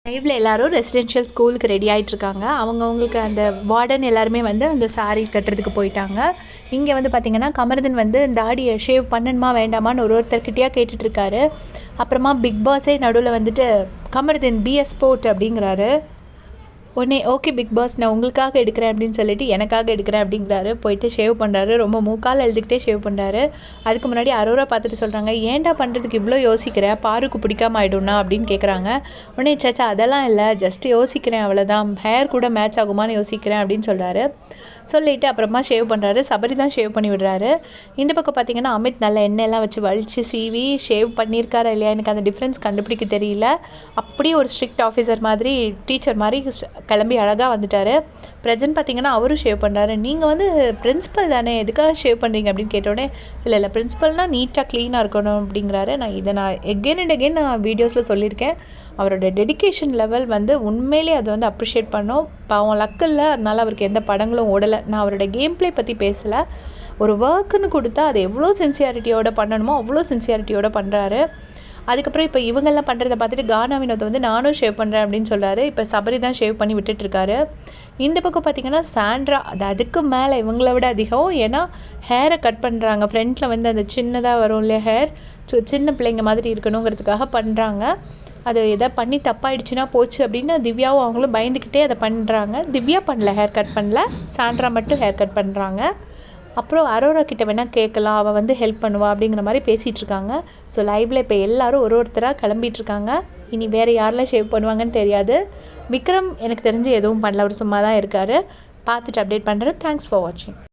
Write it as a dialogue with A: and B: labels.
A: லைவ்ல எல்லாரும் ரெசிடென்ஷியல் ஸ்கூலுக்கு ரெடி ஆகிட்டுருக்காங்க. அவங்கவுங்களுக்கு அந்த வார்டன் எல்லாருமே வந்து அந்த சாரீ கட்டுறதுக்கு போயிட்டாங்க. இங்கே வந்து பார்த்திங்கன்னா கமருதீன் வந்து தாடியை ஷேவ் பண்ணணுமா வேண்டாமான்னு ஒருத்தர்கிட்டயா கேட்டுட்ருக்காரு. அப்புறமா பிக் பாஸே நடுவில் வந்துட்டு கமருதீன் பிஎஸ் ஸ்போர்ட் அப்படிங்கிறாரு. உடனே ஓகே பிக் பாஸ் நான் உங்களுக்காக எடுக்கிறேன் அப்படின்னு சொல்லிட்டு எனக்காக எடுக்கிறேன் அப்படிங்கிறாரு. போயிட்டு ஷேவ் பண்ணுறாரு. ரொம்ப மூக்கால் எழுதுக்கிட்டே ஷேவ் பண்ணுறாரு. அதுக்கு முன்னாடி அரோரா பார்த்துட்டு சொல்கிறாங்க, ஏன்டா பண்ணுறதுக்கு இவ்வளோ யோசிக்கிற, பாருக்கு பிடிக்காம ஆகிடும்னா அப்படின்னு கேட்குறாங்க. உடனே சேச்சா அதெல்லாம் இல்லை, ஜஸ்ட் யோசிக்கிறேன் அவ்வளோதான், ஹேர் கூட மேட்ச் ஆகுமான்னு யோசிக்கிறேன் அப்படின்னு சொல்கிறாரு. சொல்லிவிட்டு அப்புறமா ஷேவ் பண்ணுறாரு. சபரி தான் ஷேவ் பண்ணி விடுறாரு. இந்த பக்கம் பார்த்திங்கன்னா அமித் நல்ல எண்ணெயெல்லாம் வச்சு வலிச்சு சீவி ஷேவ் பண்ணியிருக்காரா இல்லையா, எனக்கு அந்த டிஃப்ரென்ஸ் கண்டுபிடிக்க தெரியல. அப்படியே ஒரு ஸ்ட்ரிக்ட் ஆஃபீஸர் மாதிரி டீச்சர் மாதிரி கிளம்பி அழகாக வந்துட்டார். ப்ரெசன்ட் பார்த்திங்கன்னா அவரும் ஷேவ் பண்ணுறாரு. நீங்கள் வந்து பிரின்ஸிபல் தானே, எதுக்காக ஷேவ் பண்ணுறீங்க அப்படின்னு கேட்டோடனே இல்லை பிரின்ஸிபல்னால் நீட்டாக க்ளீனாக இருக்கணும் அப்படிங்கிறாரு. நான் எகெயின் அண்ட் எகெயின் வீடியோஸில் சொல்லியிருக்கேன். அவரோட டெடிக்கேஷன் லெவல் வந்து உண்மையிலே அதை வந்து அப்ரிஷியேட் பண்ணோம். பாவம் லக் இல்லை, அதனால் அவருக்கு எந்த படங்களும் ஓடலை. நான் அவரோட கேம் ப்ளே பற்றி பேசலை. ஒரு ஒர்க்குன்னு கொடுத்தா அது எவ்வளோ சின்சியாரிட்டியோட பண்ணணுமோ அவ்வளோ சின்சியாரிட்டியோட பண்ணுறாரு. அதுக்கப்புறம் இப்போ இவங்கெல்லாம் பண்ணுறதை பார்த்துட்டு கானா வினோத் வந்து நானும் ஷேவ் பண்ணுறேன் அப்படின்னு சொல்கிறாரு. இப்போ சபரி தான் ஷேவ் பண்ணி விட்டுட்டுருக்காரு. இந்த பக்கம் பார்த்திங்கன்னா சாண்ட்ரா அதுக்கு மேலே இவங்கள விட அதிகம். ஏன்னா ஹேரை கட் பண்ணுறாங்க. ஃப்ரண்ட்டில் வந்து அந்த சின்னதாக வரும் இல்லையா ஹேர், சின்ன பிள்ளைங்க மாதிரி இருக்கணுங்கிறதுக்காக பண்ணுறாங்க. அது எதாவது பண்ணி தப்பாயிடுச்சுன்னா போச்சு அப்படின்னு திவ்யாவும் அவங்களும் பயந்துக்கிட்டே அதை பண்ணுறாங்க. திவ்யா பண்ணல, ஹேர் கட் பண்ணல, சாண்ட்ரா மட்டும் ஹேர் கட் பண்ணுறாங்க. அப்புறம் அரோரா கிட்ட வேணால் கேட்கலாம், அவள் வந்து ஹெல்ப் பண்ணுவா அப்படிங்கிற மாதிரி பேசிகிட்ருக்காங்க. ஸோ லைவில் இப்போ எல்லோரும் ஒருத்தராக கிளம்பிகிட்ருக்காங்க. இனி வேறு யாரெல்லாம் ஷேவ் பண்ணுவாங்கன்னு தெரியாது. விக்ரம் எனக்கு தெரிஞ்சு எதுவும் பண்ணல, அவர் சும்மா தான் இருக்கார். பார்த்துட்டு அப்டேட் பண்ணுறேன். தேங்க்ஸ் ஃபார் வாட்சிங்.